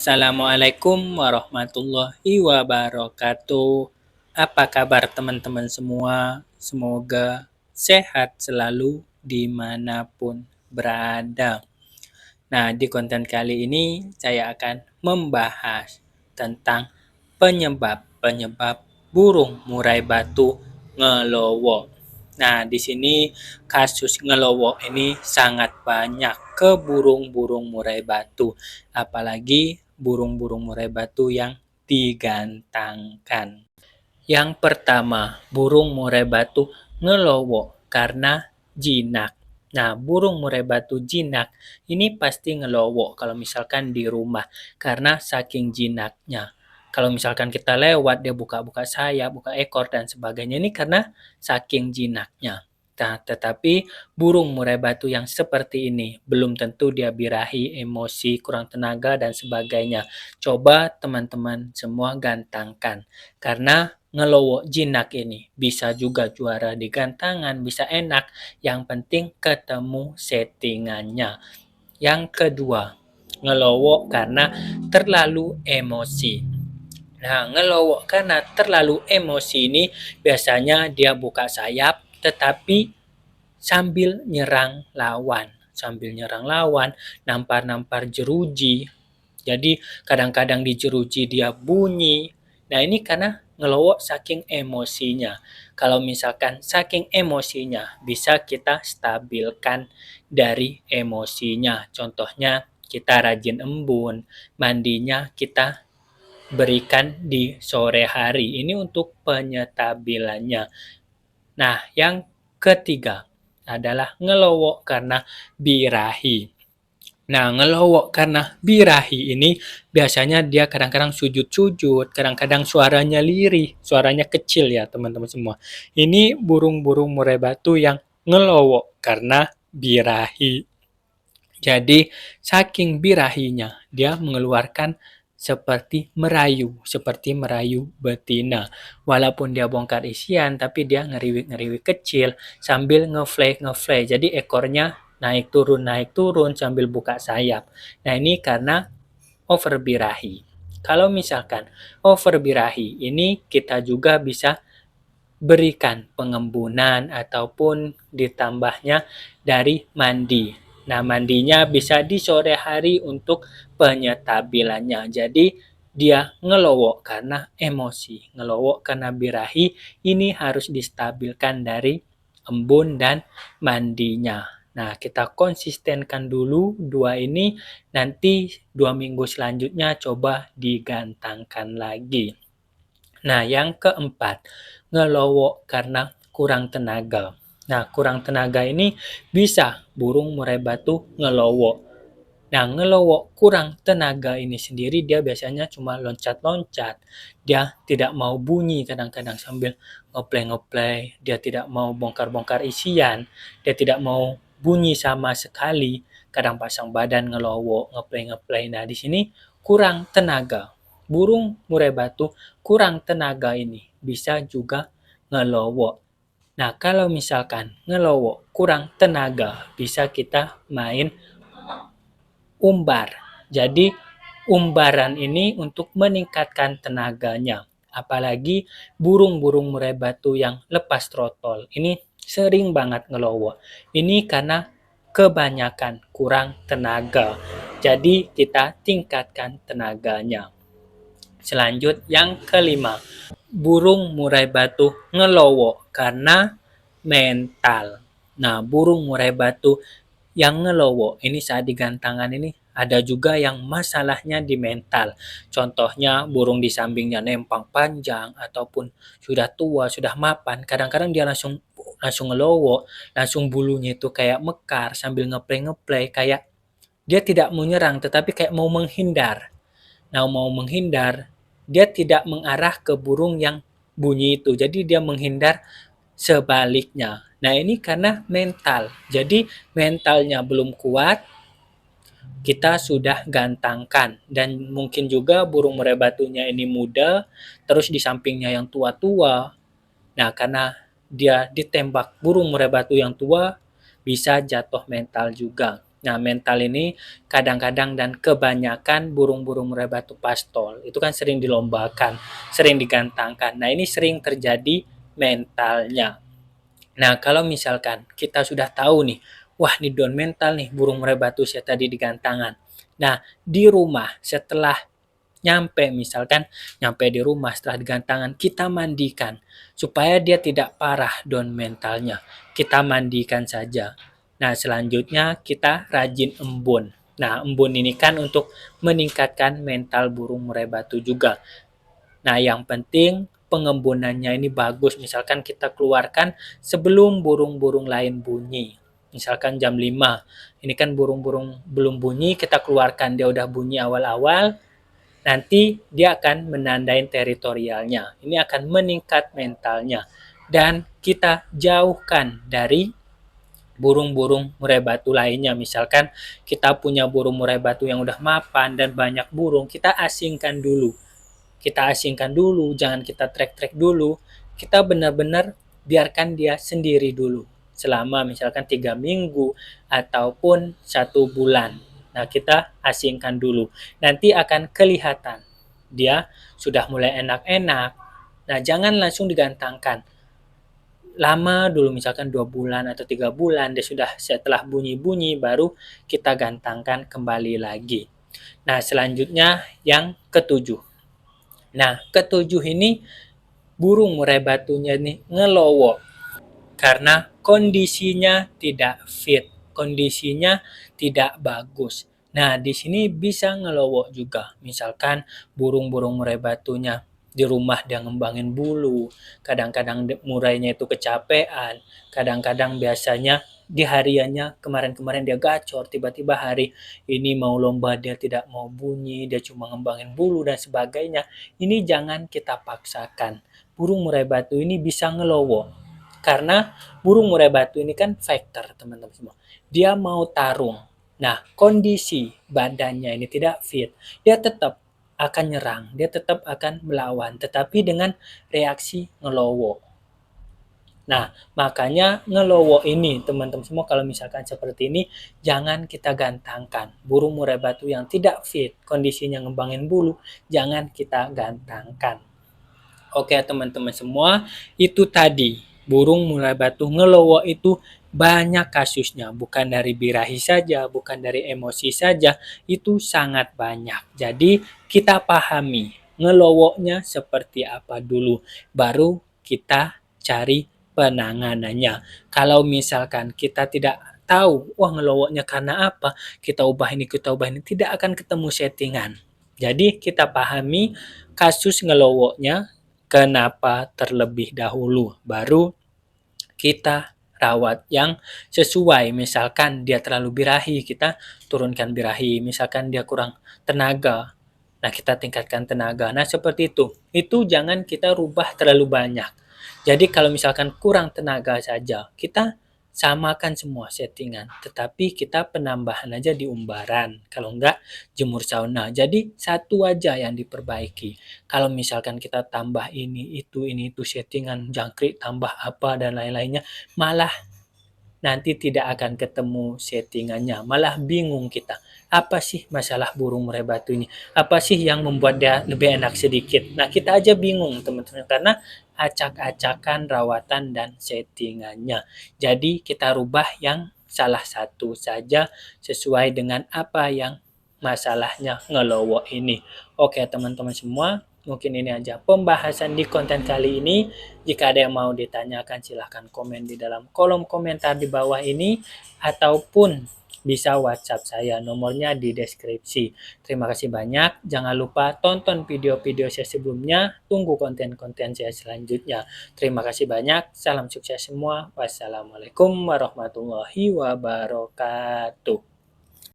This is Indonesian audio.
Assalamualaikum warahmatullahi wabarakatuh. Apa kabar teman-teman semua? Semoga sehat selalu dimanapun berada. Nah, di konten kali ini saya akan membahas tentang penyebab burung murai batu ngelowo. Nah, di sini kasus ngelowo ini sangat banyak ke burung-burung murai batu, apalagi burung-burung murai batu yang digantangkan. Yang pertama, burung murai batu ngelowo karena jinak. Nah, burung murai batu jinak ini pasti ngelowo kalau misalkan di rumah karena saking jinaknya. Kalau misalkan kita lewat dia buka-buka sayap, buka ekor dan sebagainya ini karena saking jinaknya. Nah, tetapi burung murai batu yang seperti ini belum tentu dia birahi, emosi, kurang tenaga dan sebagainya. Coba teman-teman semua gantangkan. Karena ngelowo jinak ini bisa juga juara di gantangan, bisa enak. Yang penting ketemu settingannya. Yang kedua, ngelowo karena terlalu emosi. Nah, ngelowo karena terlalu emosi ini biasanya dia buka sayap tetapi sambil nyerang lawan. Sambil nyerang lawan, nampar-nampar jeruji. Jadi kadang-kadang di jeruji dia bunyi. Nah, ini karena ngelowo saking emosinya. Kalau misalkan saking emosinya, bisa kita stabilkan dari emosinya. Contohnya kita rajin embun, mandinya kita berikan di sore hari. Ini untuk penyetabilannya. Nah, yang ketiga adalah ngelowo karena birahi. Nah, ngelowo karena birahi ini biasanya dia kadang-kadang sujud-sujud, kadang-kadang suaranya lirih, suaranya kecil ya teman-teman semua. Ini burung-burung murai batu yang ngelowo karena birahi. Jadi, saking birahinya, dia mengeluarkan seperti merayu betina. Walaupun dia bongkar isian, tapi dia ngeriwik-ngeriwik kecil sambil ngefly. Jadi ekornya naik turun sambil buka sayap. Nah, ini karena over birahi. Kalau misalkan over birahi, ini kita juga bisa berikan pengembunan ataupun ditambahnya dari mandi. Nah, mandinya bisa di sore hari untuk penyetabilannya. Jadi, dia ngelowo karena emosi, ngelowo karena birahi, ini harus distabilkan dari embun dan mandinya. Nah, kita konsistenkan dulu dua ini, nanti 2 minggu selanjutnya coba digantangkan lagi. Nah, yang keempat, ngelowo karena kurang tenaga. Nah, kurang tenaga ini bisa burung murai batu ngelowo. Nah, ngelowo kurang tenaga ini sendiri dia biasanya cuma loncat-loncat. Dia tidak mau bunyi kadang-kadang sambil ngeplay-ngeplay. Dia tidak mau bongkar-bongkar isian. Dia tidak mau bunyi sama sekali. Kadang pasang badan ngelowo, ngeplay-ngeplay. Nah, di sini kurang tenaga. Burung murai batu kurang tenaga ini bisa juga ngelowo. Nah, kalau misalkan ngelowo kurang tenaga, bisa kita main umbar. Jadi, umbaran ini untuk meningkatkan tenaganya. Apalagi burung-burung murai batu yang lepas trotol. Ini sering banget ngelowo. Ini karena kebanyakan kurang tenaga. Jadi, kita tingkatkan tenaganya. Selanjut yang kelima, burung murai batu ngelowo karena mental. Nah, burung murai batu yang ngelowo ini saat digantangan ini ada juga yang masalahnya di mental. Contohnya burung di sampingnya nempang panjang ataupun sudah tua, sudah mapan. Kadang-kadang dia langsung langsung ngelowo, langsung bulunya itu kayak mekar sambil ngeplay-ngeplay kayak dia tidak mau nyerang tetapi kayak mau menghindar. Nah, mau menghindar, dia tidak mengarah ke burung yang bunyi itu. Jadi dia menghindar sebaliknya. Nah, ini karena mental. Jadi mentalnya belum kuat, kita sudah gantangkan. Dan mungkin juga burung murai batunya ini muda, terus di sampingnya yang tua-tua. Nah, karena dia ditembak burung murai batu yang tua, bisa jatuh mental juga. Nah, mental ini kadang-kadang dan kebanyakan burung-burung murai batu pastol itu kan sering dilombakan, sering digantangkan. Nah, ini sering terjadi mentalnya. Nah, kalau misalkan kita sudah tahu nih, wah ini down mental nih burung murai batu saya tadi digantangan. Nah, di rumah setelah nyampe di rumah setelah digantangan, kita mandikan supaya dia tidak parah down mentalnya. Kita mandikan saja. Nah, selanjutnya kita rajin embun. Nah, embun ini kan untuk meningkatkan mental burung murai batu juga. Nah, yang penting pengembunannya ini bagus. Misalkan kita keluarkan sebelum burung-burung lain bunyi. Misalkan jam 5. Ini kan burung-burung belum bunyi, kita keluarkan dia udah bunyi awal-awal, nanti dia akan menandain teritorialnya. Ini akan meningkat mentalnya. Dan kita jauhkan dari burung-burung murai batu lainnya. Misalkan kita punya burung murai batu yang udah mapan dan banyak burung, kita asingkan dulu. Kita asingkan dulu, jangan kita trek-trek dulu. Kita benar-benar biarkan dia sendiri dulu. Selama misalkan 3 minggu ataupun 1 bulan. Nah, kita asingkan dulu. Nanti akan kelihatan dia sudah mulai enak-enak. Nah, jangan langsung digantangkan. Lama dulu misalkan 2 bulan atau 3 bulan dia sudah setelah bunyi-bunyi baru kita gantangkan kembali lagi. Nah, selanjutnya yang ketujuh. Nah, ketujuh ini burung murai batunya nih ngelowo karena kondisinya tidak fit, kondisinya tidak bagus. Nah, di sini bisa ngelowo juga. Misalkan burung-burung murai batunya di rumah dia ngembangin bulu, kadang-kadang murainya itu kecapean, kadang-kadang biasanya di hariannya kemarin-kemarin dia gacor, tiba-tiba hari ini mau lomba dia tidak mau bunyi, dia cuma ngembangin bulu dan sebagainya. Ini jangan kita paksakan. Burung murai batu ini bisa ngelowo karena burung murai batu ini kan fighter, teman-teman semua. Dia mau tarung. Nah, kondisi badannya ini tidak fit, dia tetap akan nyerang, dia tetap akan melawan, tetapi dengan reaksi ngelowo. Nah, makanya ngelowo ini, teman-teman semua, kalau misalkan seperti ini, jangan kita gantangkan. Burung murai batu yang tidak fit, kondisinya ngembangin bulu, jangan kita gantangkan. Oke teman-teman semua, itu tadi burung murai batu ngelowo itu banyak kasusnya, bukan dari birahi saja, bukan dari emosi saja, itu sangat banyak. Jadi kita pahami ngelowonya seperti apa dulu, baru kita cari penanganannya. Kalau misalkan kita tidak tahu, wah ngelowonya karena apa, kita ubah ini, tidak akan ketemu settingan. Jadi kita pahami kasus ngelowonya kenapa terlebih dahulu, baru kita rawat yang sesuai. Misalkan dia terlalu birahi, kita turunkan birahi. Misalkan dia kurang tenaga, nah kita tingkatkan tenaga. Nah seperti itu. Itu jangan kita rubah terlalu banyak. Jadi kalau misalkan kurang tenaga saja, kita samakan semua settingan. Tetapi kita penambahan aja di umbaran. Kalau enggak jemur sauna. Jadi satu aja yang diperbaiki. Kalau misalkan kita tambah ini itu settingan, jangkrik tambah apa dan lain-lainnya, malah nanti tidak akan ketemu settingannya, malah bingung kita. Apa sih masalah burung murai batu ini? Apa sih yang membuat dia lebih enak sedikit? Nah, kita aja bingung, teman-teman, karena acak-acakan rawatan dan settingannya. Jadi, kita rubah yang salah satu saja sesuai dengan apa yang masalahnya ngelowo ini. Oke, teman-teman semua, mungkin ini aja pembahasan di konten kali ini. Jika ada yang mau ditanyakan, silahkan komen di dalam kolom komentar di bawah ini, ataupun bisa WhatsApp saya, nomornya di deskripsi. Terima kasih banyak. Jangan lupa tonton video-video saya sebelumnya. Tunggu konten-konten saya selanjutnya. Terima kasih banyak. Salam sukses semua. Wassalamualaikum warahmatullahi wabarakatuh.